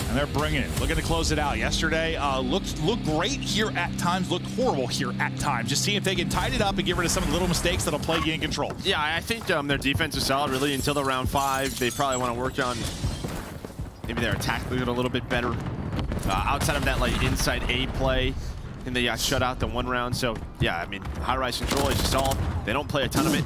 And they're bringing it. Looking to close it out. Yesterday looked great here at times, looked horrible here at times. Just seeing if they can tighten it up and get rid of some of the little mistakes that'll play you in control. Yeah, I think their defense is solid really until the round 5. They probably want to work on maybe their attack a little bit better. Outside of that like inside A play, and they got shut out the 1 round. So yeah, I mean, high-rise control, as you saw, they don't play a ton of it.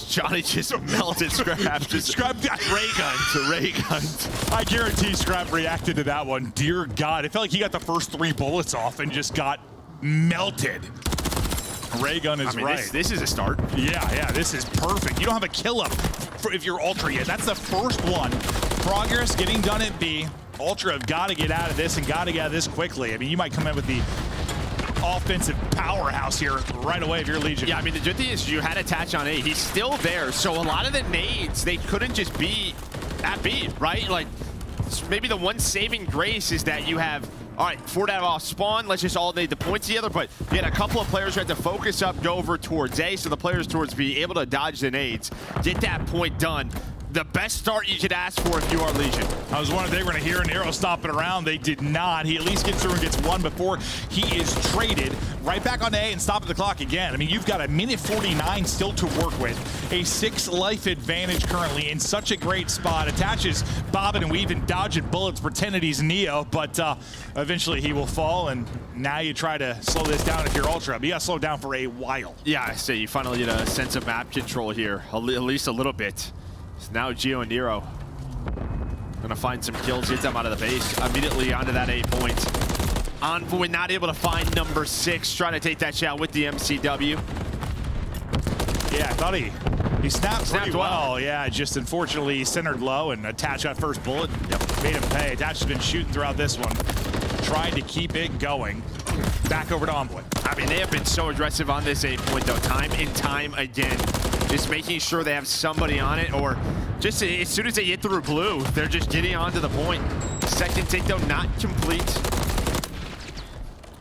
Johnny just melted Scrap. Scrap got ray guns. I guarantee Scrap reacted to that one. Dear God, it felt like he got the first 3 bullets off and just got melted. Ray gun is right. This is a start. Yeah, this is perfect. You don't have a kill up if you're Ultra yet. That's the first one. Progress getting done at B. Ultra have got to get out of this and got to get out of this quickly. I mean, you might come in with the offensive powerhouse here right away if you're Legion. Yeah, I mean, the good thing is you had Attach on A. He's still there, so a lot of the nades, they couldn't just be at B, right? Like, maybe the one saving grace is that you have, all right, 4 out of off spawn, let's just all nade the points together, but you had a couple of players who had to focus up, go over towards A, so the players towards B able to dodge the nades, get that point done. the best start you could ask for if you are Legion. I was wondering if they were going to hear an arrow stomping around. They did not. He at least gets through and gets one before he is traded. Right back on A and stopping the clock again. I mean, you've got a minute 49 still to work with. A 6 life advantage currently in such a great spot. Attaches bobbing and weaving, dodging bullets, pretending he's Neo, but eventually he will fall, and now you try to slow this down if you're Ultra, but you got to slow down for a while. Yeah, I say you finally get a sense of map control here, at least a little bit. So now Gio and Nero gonna find some kills, get them out of the base, immediately onto that 8 points. Envoy not able to find number 6, trying to take that shot with the MCW. Yeah, I thought he snapped pretty well. well. Yeah, just unfortunately centered low, and Attach got first bullet. Yep, made him pay. Attach has been shooting throughout this one, trying to keep it going. Back over to Envoy. I mean, they have been so aggressive on this 8 point though, time and time again. Just making sure they have somebody on it, or just as soon as they get through blue, they're just getting onto the point. Second take though, not complete.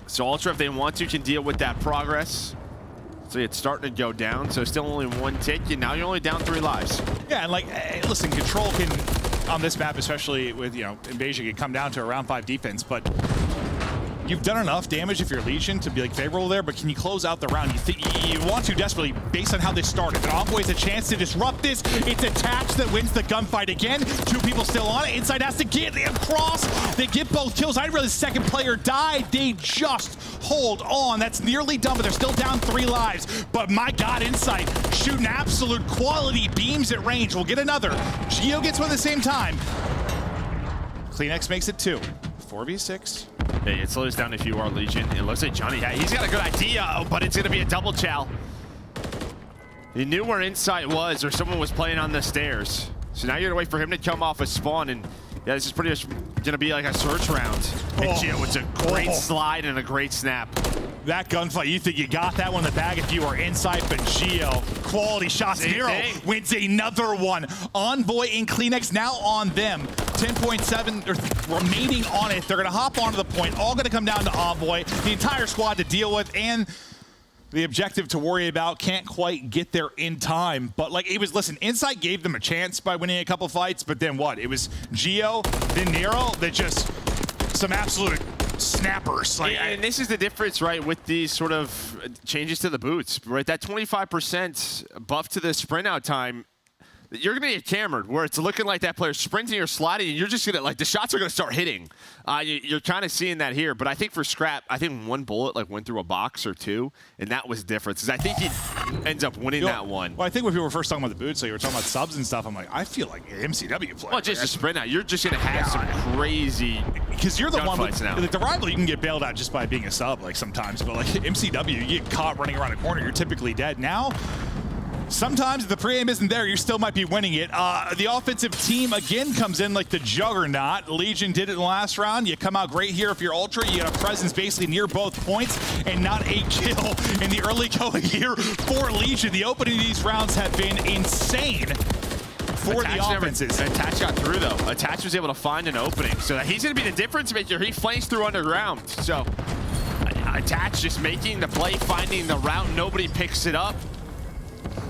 So Ultra, if they want to, can deal with that progress. So it's starting to go down, so still only 1 tick, and now you're only down 3 lives. Yeah, and like, listen, Control can, on this map, especially with, Invasion, can come down to a round 5 defense, but you've done enough damage if you're Legion to be like favorable there, but can you close out the round? You want to desperately, based on how this started. But Envoy has a chance to disrupt this. It's Attach that wins the gunfight again. 2 people still on it. Inside has to get across. They get both kills. I didn't realize the second player died. They just hold on. That's nearly done, but they're still down 3 lives. But my God, Insight shooting absolute quality beams at range. We'll get another. Gio gets one at the same time. Kleenex makes it 2. 4v6. Hey, it slows down if you are Legion. It looks like Johnny, he's got a good idea, but it's gonna be a double chow. He knew where Insight was, or someone was playing on the stairs. So now you're gonna wait for him to come off a spawn, and yeah, this is pretty much gonna be like a search round. And Gio, it's a great slide and a great snap. That gunfight, you think you got that one in the bag if you are Insight, but Gio, quality shots. Nero wins another one. Envoy and Kleenex now on them. 10.7 remaining on it. They're gonna hop onto the point, all gonna come down to Envoy. The entire squad to deal with, and the objective to worry about. Can't quite get there in time, but like it was, listen, Insight gave them a chance by winning a couple fights, but then what? It was Gio, then Nero, that just some absolute snappers. Like, and this is the difference, right, with these sort of changes to the boots, right? That 25% buff to the sprint out time, you're going to get cambered, where it's looking like that player's sprinting or sliding, and you're just going to, like, the shots are going to start hitting. You're kind of seeing that here, but I think for Scrap, I think 1 bullet, like, went through a box or 2, and that was different, because I think he ends up winning that one. Well, I think when people were first talking about the boots, like, you were talking about subs and stuff, I'm like, I feel like an MCW player. Well, just a sprint out. You're just going to have some crazy because you're the one with now. The rival, you can get bailed out just by being a sub, like, sometimes, but, like, MCW, you get caught running around a corner, you're typically dead. Now, sometimes if the pre-aim isn't there, you still might be winning it. The offensive team again comes in like the juggernaut. Legion did it in the last round. You come out great here if you're Ultra. You got a presence basically near both points and not a kill in the early going here for Legion. The opening of these rounds have been insane for the offenses. Attach got through though. Attach was able to find an opening, so he's going to be the difference maker. He flanks through underground. So Attach just making the play, finding the route. Nobody picks it up.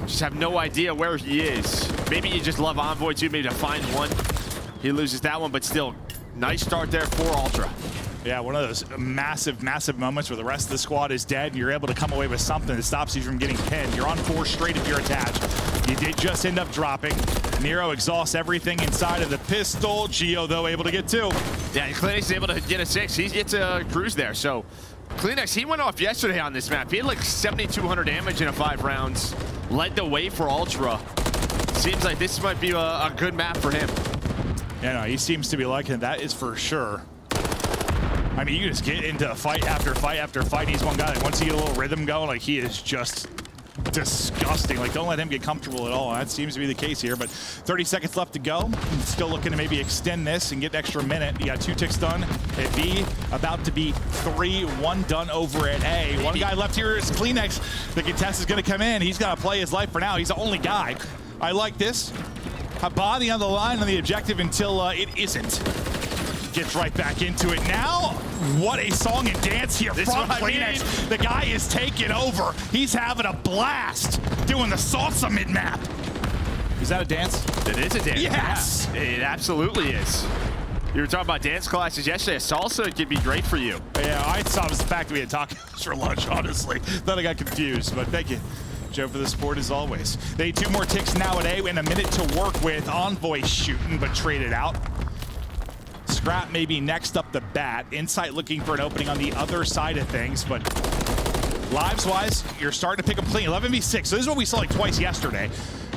Just have no idea where he is. Maybe you just love Envoy too, maybe to find one. He loses that one, but still, nice start there for Ultra. Yeah, one of those massive, massive moments where the rest of the squad is dead and you're able to come away with something that stops you from getting pinned. You're on 4 straight if you're Attached. You did just end up dropping. Nero exhausts everything inside of the pistol. Gio, though, able to get 2. Yeah, Kleenex is able to get a 6. He gets a cruise there, so Kleenex, he went off yesterday on this map. He had like 7,200 damage in a 5 rounds. Led the way for Ultra. Seems like this might be a good map for him. Yeah, no, he seems to be liking it. That is for sure. I mean, you just get into fight after fight after fight. He's one guy that once you get a little rhythm going, like he is just disgusting. Like, don't let him get comfortable at all. And that seems to be the case here, but 30 seconds left to go. Still looking to maybe extend this and get an extra minute. You got 2 ticks done at B, about to be 3, 1 done over at A. One guy left here is Kleenex. The contest is going to come in. He's got to play his life for now. He's the only guy. I like this. Habani on the line on the objective until it isn't. Gets right back into it now. What a song and dance here from Kleenex. The guy is taking over. He's having a blast doing the salsa mid-map. Is that a dance? It is a dance. Yes! Yeah, it absolutely is. You were talking about dance classes yesterday. Salsa could be great for you. Yeah, I saw it was the fact that we had tacos for lunch, honestly. Then I got confused, but thank you, Joe, for the support as always. They need 2 more ticks now at A and a minute to work with. Envoy shooting, but traded out. Scrap maybe next up the bat. Insight looking for an opening on the other side of things, but lives-wise, you're starting to pick up clean. 11v6, so this is what we saw like twice yesterday.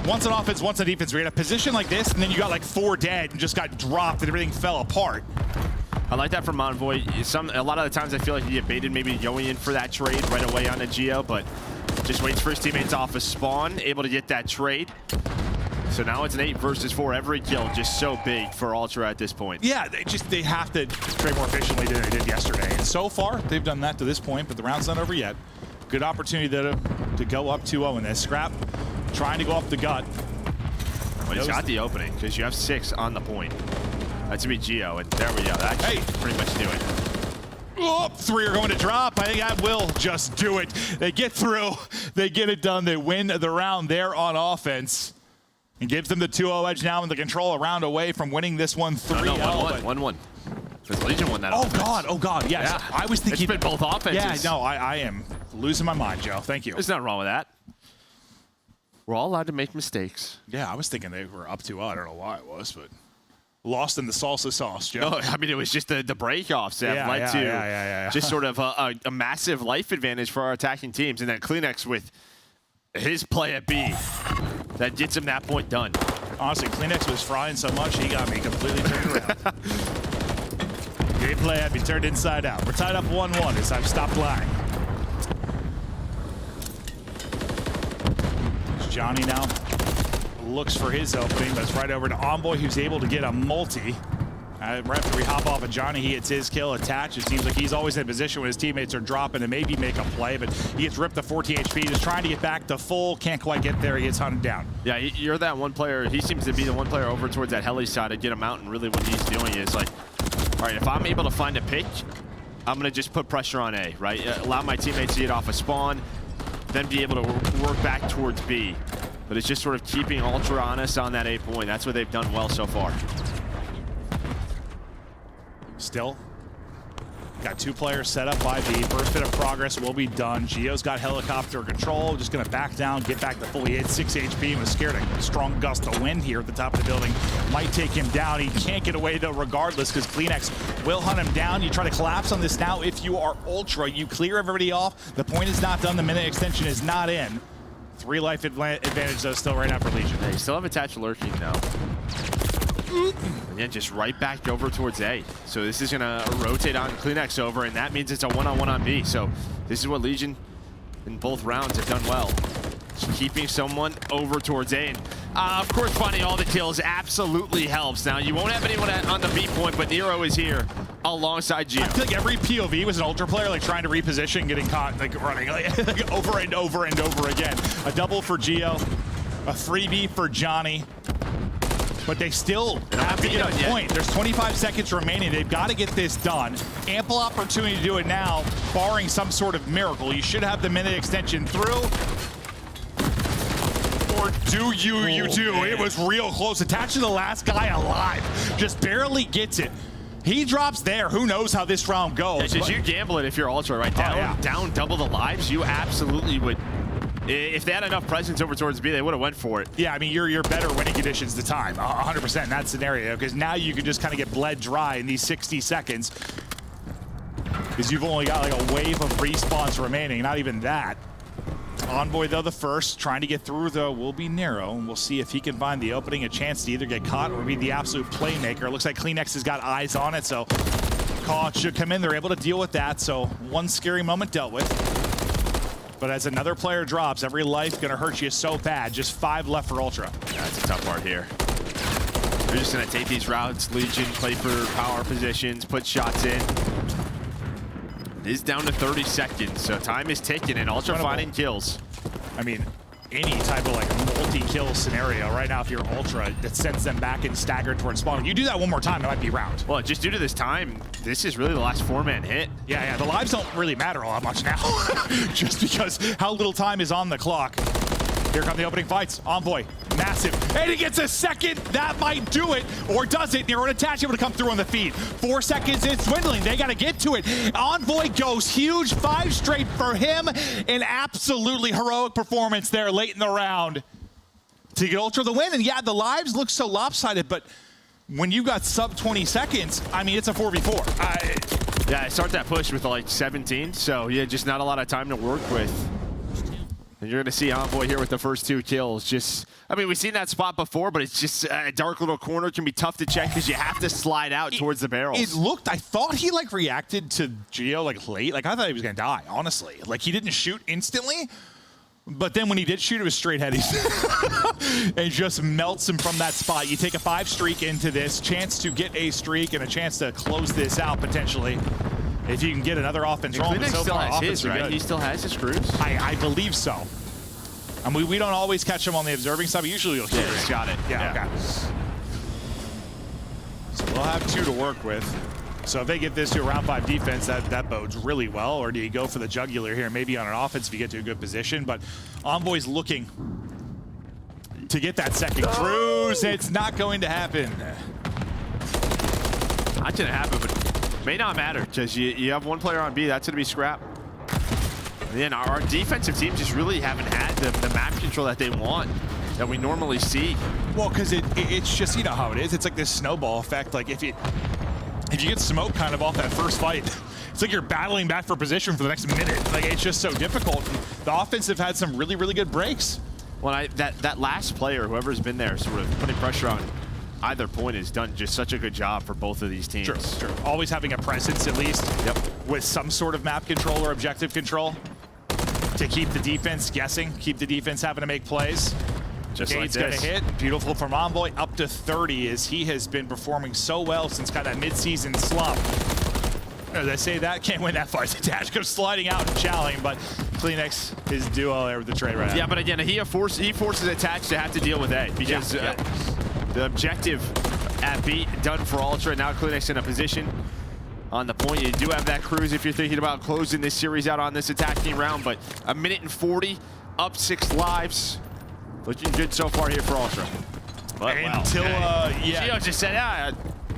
Once on offense, once on defense. We had a position like this, and then you got like 4 dead and just got dropped and everything fell apart. I like that from Envoy. A lot of the times I feel like you get baited maybe going in for that trade right away on a Geo, but just waits for his teammates off a spawn, able to get that trade. So now it's an 8 versus 4. Every kill just so big for Ultra at this point. Yeah, they have to trade more efficiently than they did yesterday. And so far, they've done that to this point, but the round's not over yet. Good opportunity to go up 2-0 in this. Scrap trying to go up the gut. Well, he's got the opening because you have 6 on the point. That's gonna be Geo, and there we go. That should pretty much do it. Oh, 3 are going to drop. I think that will just do it. They get through. They get it done. They win the round there on offense. And gives them the 2-0 edge now in the control, a round away from winning this one 3-0. No, 1-1. Because Legion won that offense. Oh God, yes. Yeah. I was thinking. It's been both offenses. Yeah, no, I am losing my mind, Joe. Thank you. There's nothing wrong with that. We're all allowed to make mistakes. Yeah, I was thinking they were up 2-0. I don't know why it was, but lost in the salsa sauce, Joe. No, I mean, it was just the breakoffs that led to just sort of a massive life advantage for our attacking teams. And then Kleenex with his play at B. That gets him that point done. Honestly, Kleenex was frying so much, he got me completely turned around. Great play had me turned inside out. We're tied up 1-1 as I've stopped lying. Johnny now looks for his opening, but it's right over to Envoy, who's able to get a multi. Right after we hop off of Johnny, he hits his kill attached. It seems like he's always in position when his teammates are dropping to maybe make a play, but he gets ripped to 14 HP, just trying to get back to full, can't quite get there, he gets hunted down. Yeah, you're that one player, he seems to be the one player over towards that heli side to get him out, and really what he's doing is like, all right, if I'm able to find a pick, I'm gonna just put pressure on A, right? Allow my teammates to get off a spawn, then be able to work back towards B. But it's just sort of keeping Ultra honest on that A point. That's what they've done well so far. Still got 2 players set up by B. First bit of progress will be done. Gio's got helicopter control, just gonna back down, get back to fully hit 6 HP, and was scared a strong gust of wind here at the top of the building. Might take him down. He can't get away though regardless, because Kleenex will hunt him down. You try to collapse on this now if you are Ultra. You clear everybody off. The point is not done. The minute extension is not in. 3 life advantage though still right now for Legion. They still have attached lurking though. And yeah, just right back over towards A. So this is gonna rotate on Kleenex over, and that means it's a 1-on-1 on B. So this is what Legion in both rounds have done well. Just keeping someone over towards A. And of course, finding all the kills absolutely helps. Now, you won't have anyone on the B point, but Nero is here alongside Gio. I feel like every POV was an Ultra player like trying to reposition, getting caught, like running like, over and over and over again. A double for Gio, a freebie for Johnny. But they still have to get a point. There's 25 seconds remaining. They've got to get this done. Ample opportunity to do it now, barring some sort of miracle. You should have the minute extension through. Or do you do? Man. It was real close. Attached to the last guy alive. Just barely gets it. He drops there. Who knows how this round goes? Yeah, you gamble it if you're Ultra, right? Down double the lives, you absolutely would. If they had enough presence over towards B, they would have went for it. Yeah, I mean, you're better winning conditions the time, 100% in that scenario, because now you can just kind of get bled dry in these 60 seconds, because you've only got like a wave of respawns remaining, not even that. Envoy, though, the first, trying to get through, though, will be Nero, and we'll see if he can find the opening, a chance to either get caught or be the absolute playmaker. It looks like Kleenex has got eyes on it, so call should come in. They're able to deal with that, so one scary moment dealt with. But as another player drops, every life's gonna hurt you so bad. Just 5 left for Ultra. Yeah, that's a tough part here. They're just gonna take these routes, Legion, play for power positions, put shots in. It is down to 30 seconds, so time is ticking, and Ultra finding kills. I mean, any type of like multi-kill scenario right now, if you're Ultra, that sends them back and staggered towards spawn. If you do that one more time, it might be round. Well, just due to this time, this is really the last 4-man hit. Yeah, the lives don't really matter all that much now, just because how little time is on the clock. Here come the opening fights. Envoy massive. And he gets a second. That might do it. Or does it? Nero attach able to come through on the feed. 4 seconds, it's dwindling. They got to get to it. Envoy goes huge. 5 straight for him. An absolutely heroic performance there late in the round to get Ultra the win. And yeah, the lives look so lopsided, but when you got sub 20 seconds, I mean, it's a 4v4. Yeah, I start that push with like 17, so yeah, just not a lot of time to work with. And you're going to see Envoy here with the first 2 kills. Just, I mean, we've seen that spot before, but it's just a dark little corner. Can be tough to check because you have to slide out towards the barrels. It looked, I thought he like reacted to Geo like late. Like I thought he was going to die, honestly. Like he didn't shoot instantly, but then when he did shoot, it was straight headies. And just melts him from that spot. You take a 5 streak into this, chance to get a streak and a chance to close this out potentially. If you can get another offense rolling, so still far, has his, right? Good. He still has his screws? I believe so. I mean, we don't always catch him on the observing side, but usually you'll hear it. Got it. Yeah, okay. So we'll have 2 to work with. So if they get this to a round 5 defense, that bodes really well. Or do you go for the jugular here, maybe on an offense if you get to a good position? But Envoy's looking to get that second cruise. It's not going to happen. Not going to happen, but may not matter because you have 1 player on B. That's going to be scrap. And then our defensive teams just really haven't had the map control that they want, that we normally see. Well, because it's just, you know how it is. It's like this snowball effect. Like if you get smoked kind of off that first fight, it's like you're battling back for position for the next minute. Like it's just so difficult. And the offense have had some really, really good breaks. Well, that last player, whoever's been there, sort of putting pressure on either point, has done just such a good job for both of these teams. Sure. Always having a presence at least. Yep. With some sort of map control or objective control to keep the defense guessing, keep the defense having to make plays. Just Gade's like gonna hit. Beautiful from Envoy, up to 30 as he has been performing so well since kind of that mid-season slump. As I say that, can't win that fight. Dash goes sliding out and challenging, but Kleenex, his duo there with the trade right now. Yeah, but again, he forces Attach to have to deal with A because the objective at B done for Ultra. Now Kleenex in a position on the point. You do have that cruise if you're thinking about closing this series out on this attacking round, but 1:40, up 6 lives. Looking good so far here for Ultra. But, until, yeah. Gio just said,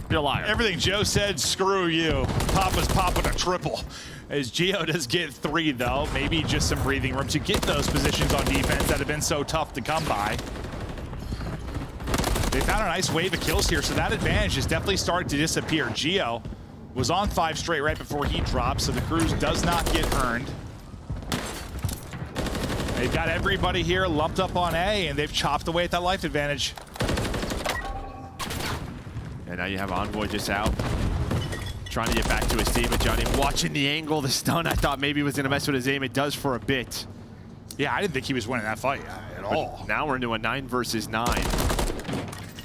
you're a liar. Everything Joe said, screw you. Papa's popping a triple. As Gio does get 3, though. Maybe just some breathing room to get those positions on defense that have been so tough to come by. They found a nice wave of kills here, so that advantage is definitely starting to disappear. Gio was on 5 straight right before he dropped, so the cruise does not get earned. They've got everybody here lumped up on A, and they've chopped away at that life advantage. And now you have Envoy just out, trying to get back to his team. But Johnny watching the angle, the stun, I thought maybe was going to mess with his aim. It does for a bit. Yeah, I didn't think he was winning that fight at all. Now we're into a 9 versus 9.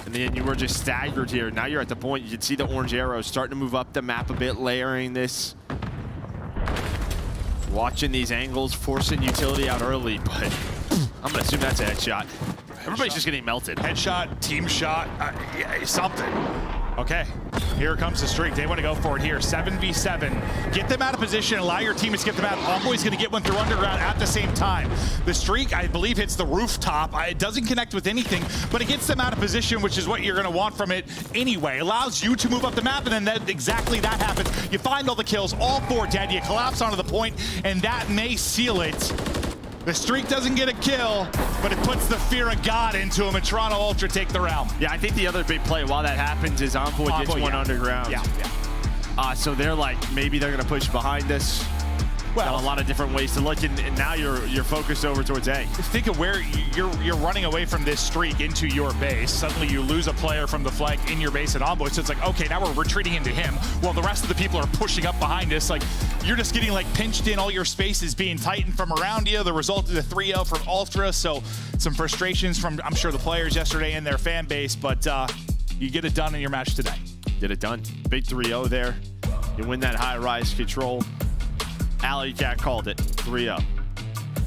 And then you were just staggered here. Now you're at the point, you can see the orange arrows starting to move up the map a bit, layering this. Watching these angles, forcing utility out early, but I'm going to assume that's a headshot. Everybody's just getting melted. Headshot, team shot, yeah, something. Okay, here comes the streak. They want to go for it here. 7v7. Get them out of position. Allow your teammates to get them out. Envoy's going to get one through underground at the same time. The streak, I believe, hits the rooftop. It doesn't connect with anything, but it gets them out of position, which is what you're going to want from it anyway. Allows you to move up the map, and then exactly that happens. You find all the kills, all 4 dead. You collapse onto the point, and that may seal it. The streak doesn't get a kill, but it puts the fear of God into him, and Toronto Ultra take the round. Yeah, I think the other big play while that happens is Envoy gets one underground. Yeah. So they're like, maybe they're going to push behind us. Well, a lot of different ways to look, and now you're focused over towards A. Think of where you're running away from this streak into your base. Suddenly you lose a player from the flank in your base at Envoy, so it's like, okay, now we're retreating into him, while the rest of the people are pushing up behind us. Like, you're just getting like pinched in, all your spaces being tightened from around you. The result is a 3-0 from Ultra, so some frustrations from, I'm sure, the players yesterday and their fan base, but you get it done in your match today. Get it done. Big 3-0 there. You win that high-rise control. Alley Cat called it 3-0.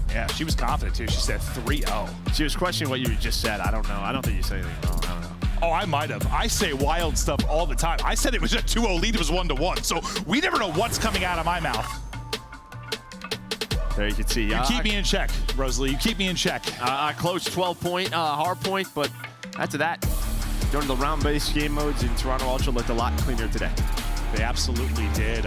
Yeah, she was confident too. She said 3-0. She was questioning what you just said. I don't know. I don't think you said anything wrong. I don't know. Oh, I might have. I say wild stuff all the time. I said it was a 2-0 lead. It was 1-1. So we never know what's coming out of my mouth. There you can see. You keep me in check, Rosalie. You keep me in check. Close 12-point hard point, but after that, going to the round-based game modes in Toronto Ultra looked a lot cleaner today. They absolutely did.